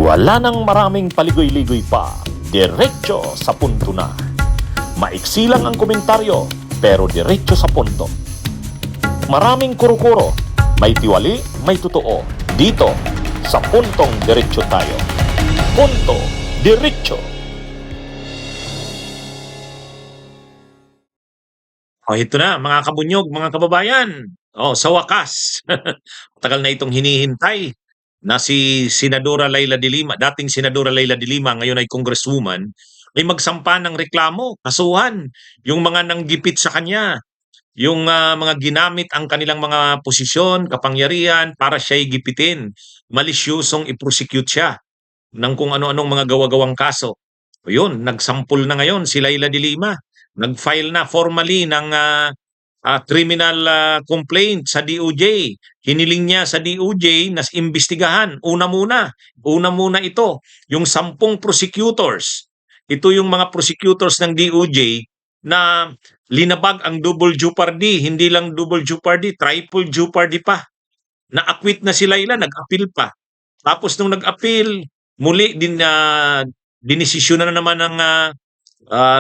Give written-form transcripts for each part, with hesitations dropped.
Wala nang maraming paligoy-ligoy pa, diretso sa punto na. Maiksi lang ang komentaryo, pero diretso sa punto. Maraming kuro-kuro, may tiwali, may totoo. Dito, sa puntong diretso tayo. Punto, diretso. Ito na, mga kabunyog, mga kababayan. Sa wakas, tagal na itong hinihintay na si Senadora Leila de Lima, dating Senadora Leila de Lima, ngayon ay congresswoman, ay magsampa ng reklamo, kasuhan, yung mga nanggipit sa kanya, yung mga ginamit ang kanilang mga posisyon, kapangyarihan para siya'y gipitin, malisyosong i-prosecute siya ng kung ano-anong mga gawa-gawang kaso. O yun, nagsampul na ngayon si Leila de Lima. Nag-file na formally ng criminal complaint sa DOJ. Hiniling niya sa DOJ na imbestigahan. Una muna ito, yung 10 prosecutors. Ito yung mga prosecutors ng DOJ na linabag ang double jeopardy. Hindi lang double jeopardy, triple jeopardy pa. Na-acquit na si Leila, nag-appeal pa. Tapos nung nag-appeal, muli dinesisyon na naman ng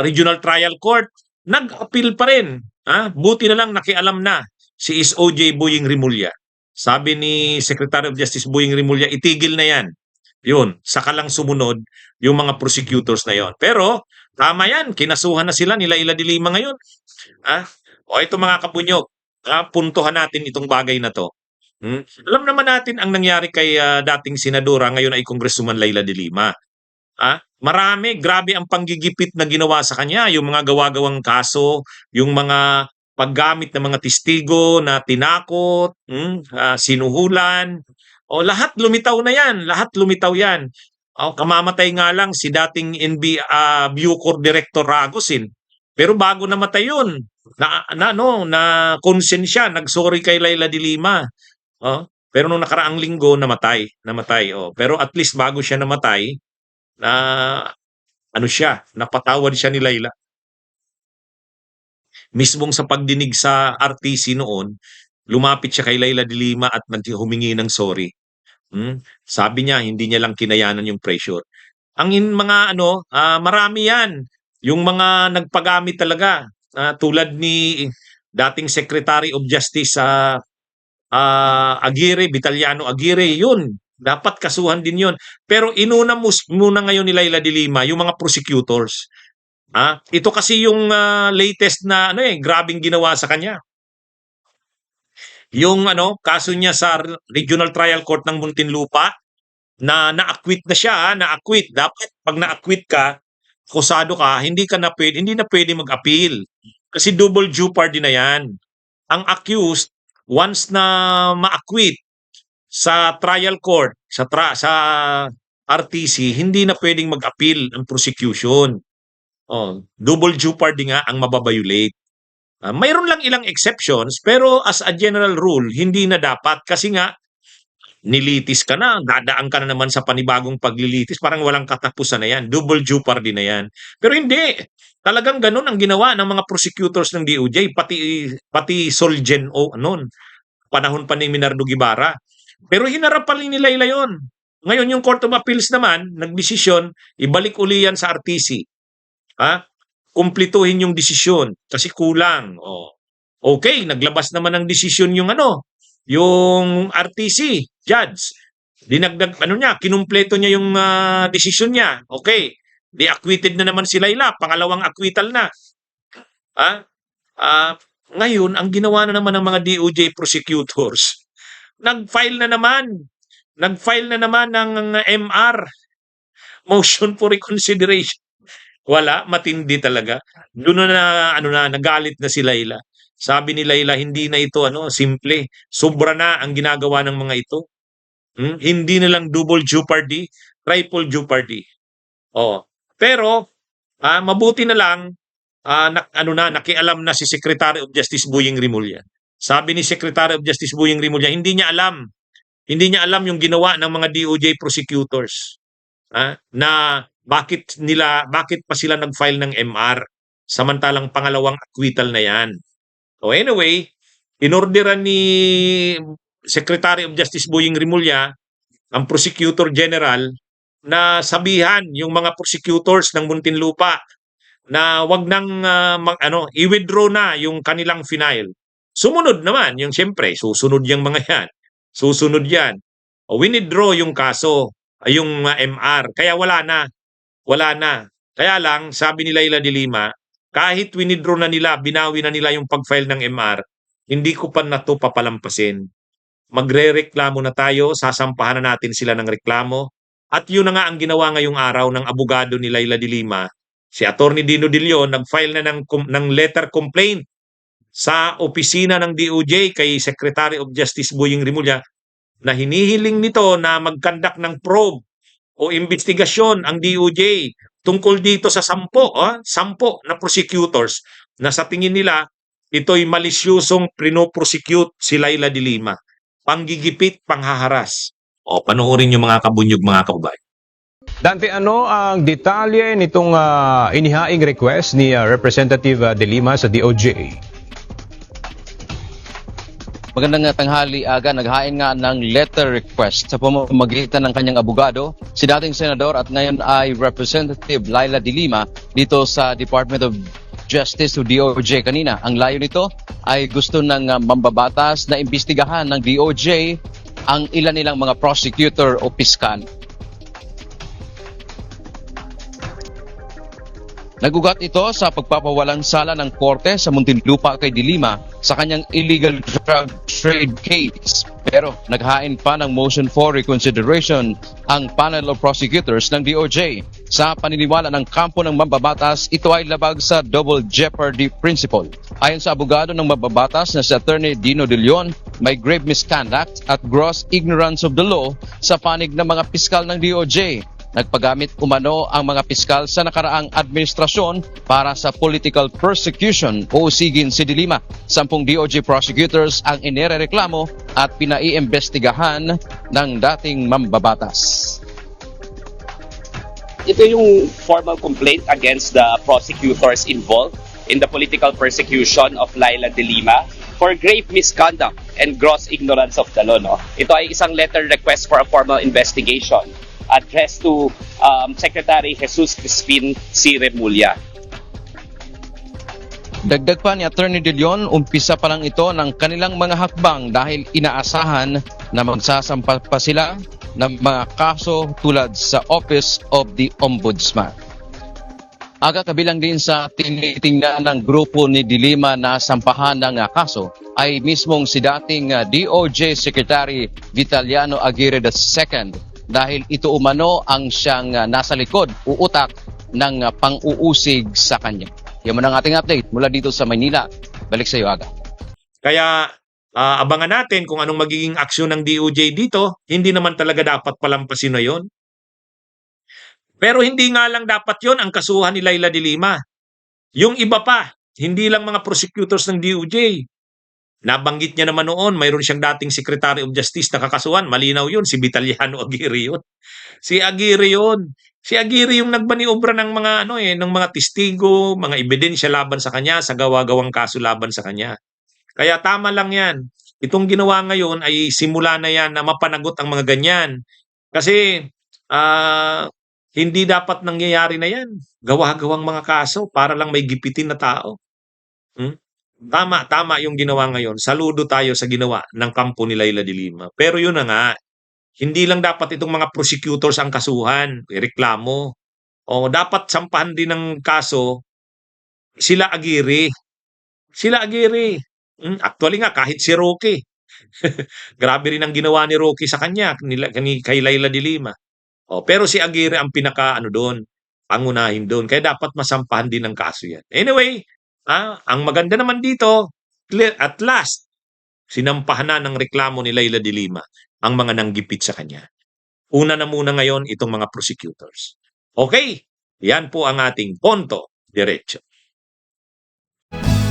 Regional Trial Court, nag-appeal pa rin. Buti na lang nakialam na si SOJ Boying Rimulya. Sabi ni Secretary of Justice Boying Rimulya, itigil na yan. Yun, saka lang sumunod yung mga prosecutors na yon. Pero tama yan, kinasuhan na sila nila Leila de Lima ngayon. Ito mga kabunyog, puntuhan natin itong bagay na to. Alam naman natin ang nangyari kay dating senadora, ngayon ay Congresswoman Leila de Lima. Marami, grabe ang panggigipit na ginawa sa kanya, yung mga gawa-gawang kaso, yung mga paggamit ng mga testigo na tinakot, sinuhulan, lahat lumitaw na yan, lahat lumitaw yan. Kamamatay nga lang si dating Bucor Director Ragosin. Pero bago namatay yun, na konsensya, nagsorry kay Leila de Lima. Pero nung nakaraang linggo, namatay. Pero at least bago siya namatay, napatawad siya ni Leila. Mismong sa pagdinig sa RTC noon, lumapit siya kay Leila de Lima at humingi ng sorry. Sabi niya, hindi niya lang kinayanan yung pressure. Ang mga marami yan. Yung mga nagpagamit talaga, tulad ni dating Secretary of Justice Aguirre, Vitaliano Aguirre, yun. Dapat kasuhan din yun. Pero inuna muna ngayon ni Leila de Lima yung mga prosecutors. Ito kasi yung latest na grabing ginawa sa kanya. Yung kaso niya sa Regional Trial Court ng Muntinlupa na na-acquit na siya, na-acquit. Dapat pag na-acquit ka, akusado ka, hindi na pwede mag-appeal. Kasi double jeopardy na yan. Ang accused, once na ma-acquit sa trial court, sa RTC, hindi na pwedeng mag-appeal ang prosecution. Double jeopardy nga ang mababayulate. Mayroon lang ilang exceptions, pero as a general rule, hindi na dapat kasi nga nilitis ka na, dadaan ka na naman sa panibagong paglilitis, parang walang katapusan na yan, double jeopardy na yan. Pero hindi, talagang ganun ang ginawa ng mga prosecutors ng DOJ, pati Solgen noon, panahon pa ni Minardo Guevara. Pero hinarap pa rin ni Leila yun. Ngayon yung Court of Appeals naman, nagdesisyon, ibalik uli yan sa RTC. Kumplituhin yung desisyon kasi kulang. Okay, naglabas naman ng desisyon yung RTC judge. Dinagdag kinumpleto niya yung desisyon niya. Okay, di-acquitted na naman si Leila, pangalawang acquittal na. Ngayon, ang ginawa na naman ng mga DOJ prosecutors, nag-file na naman ng MR, motion for reconsideration. Wala, matindi talaga. Doon na nagalit na si Leila. Sabi ni Leila, hindi na ito simple. Sobra na ang ginagawa ng mga ito. Hindi na lang double jeopardy, triple jeopardy. Pero mabuti na lang nakialam na si Secretary of Justice Boying Rimulya. Sabi ni Secretary of Justice Boying Rimulya, hindi niya alam yung ginawa ng mga DOJ prosecutors. Na bakit pa sila nag-file ng MR samantalang pangalawang acquittal na yan. Anyway, inorderan ni Secretary of Justice Boying Rimulya ang Prosecutor General na sabihan yung mga prosecutors ng Muntinlupa na wag nang i-withdraw na yung kanilang final. Sumunod naman yung siyempre, susunod yung mga yan. Susunod yan. O withdraw yung kaso, yung MR. Kaya wala na. Wala na. Kaya lang, sabi ni Laila de Lima, kahit withdraw na nila, binawi na nila yung pag-file ng MR, hindi ko pa na to papalampasin. Magre-reklamo na tayo, sasampahan na natin sila ng reklamo. At yun na nga ang ginawa ngayong araw ng abogado ni Laila de Lima. Si Attorney Dino De Leon nag-file na ng letter complaint sa opisina ng DOJ kay Secretary of Justice Boying Rimulya na hinihiling nito na mag-conduct ng probe o investigasyon ang DOJ tungkol dito sa 10 na prosecutors na sa tingin nila ito'y malisyosong prino-prosecute si Laila de Lima. Panggigipit, panghaharas. O, panoorin yung mga kabunyog, mga kababayan. Dante, ano ang detalye nitong inihaing request ni Representative De Lima sa DOJ? Magandang tanghali, Aga. Naghain nga ng letter request sa pamamagitan ng kanyang abogado, si dating senador at ngayon ay Representative Laila de Lima dito sa Department of Justice o DOJ kanina. Ang layo nito ay gusto ng mambabatas na imbestigahan ng DOJ ang ilan nilang mga prosecutor o piskal. Nagugat ito sa pagpapawalang sala ng korte sa Muntinlupa kay De Lima sa kanyang illegal drug trade case. Pero naghain pa ng motion for reconsideration ang panel of prosecutors ng DOJ. Sa paniniwala ng kampo ng mambabatas, ito ay labag sa double jeopardy principle. Ayon sa abogado ng mambabatas na si Attorney Dino De Leon, may grave misconduct at gross ignorance of the law sa panig ng mga piskal ng DOJ. Nagpagamit umano ang mga piskal sa nakaraang administrasyon para sa political persecution o usigin si De Lima. 10 DOJ prosecutors ang inirereklamo at pinaiimbestigahan ng dating mambabatas. Ito yung formal complaint against the prosecutors involved in the political persecution of Laila de Lima for grave misconduct and gross ignorance of the law. No? Ito ay isang letter request for a formal investigation addressed to Secretary Jesus Crispin C. Remulla. Dagdag pa ni Attorney De Leon, umpisa pa lang ito ng kanilang mga hakbang dahil inaasahan na magsasampa pa sila ng mga kaso tulad sa Office of the Ombudsman. Aga, kabilang din sa tinitingnan ng grupo ni De Lima na sampahan ng kaso ay mismong si dating DOJ Secretary Vitaliano Aguirre II dahil ito umano ang siyang nasa likod, uutak ng pang-uusig sa kanya. Yan mo ang ating update mula dito sa Maynila. Balik sa iyo, Aga. Kaya abangan natin kung anong magiging aksyon ng DOJ dito. Hindi naman talaga dapat palampasin na yon. Pero hindi nga lang dapat yon ang kasuhan ni Laila de Lima. Yung iba pa, hindi lang mga prosecutors ng DOJ. Nabanggit niya naman noon, mayroon siyang dating Secretary of Justice na kakasuhan. Malinaw yun, si Vitaliano Aguirre yun. Si Aguirre yun. Si Aguirre yung nagbaniobra ng mga ng mga testigo, mga ebidensya laban sa kanya, sa gawa-gawang kaso laban sa kanya. Kaya tama lang yan. Itong ginawa ngayon ay simula na yan na mapanagot ang mga ganyan. Kasi hindi dapat nangyayari na yan. Gawa-gawang mga kaso para lang may gipitin na tao. Tama yung ginawa ngayon. Saludo tayo sa ginawa ng kampo ni Laila de Lima. Pero yun na nga, hindi lang dapat itong mga prosecutors ang kasuhan, reklamo. O dapat sampahan din ng kaso sila Aguirre. Sila Aguirre. Actually nga, kahit si Roque. Grabe rin ang ginawa ni Roque sa kanya, kay Laila de Lima. Pero si Aguirre ang doon, pangunahin doon. Kaya dapat masampahan din ng kaso yan. Anyway, ang maganda naman dito, at last, sinampahan na ng reklamo ni Laila de Lima ang mga nanggipit sa kanya. Una na muna ngayon itong mga prosecutors. Okay, yan po ang ating Ponto Diretso.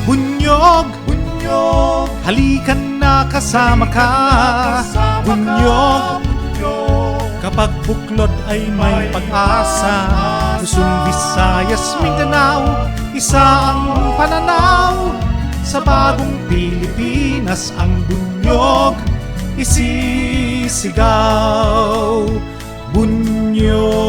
Bunyog, bunyog, halikan na kasama ka. Bunyog, kapag buklod ay may pag-asa. Luzon, Visayas, Mindanao, isa ang pananaw. Sa bagong Pilipinas ang bunyog isisigaw. Bunyog Kabunyog.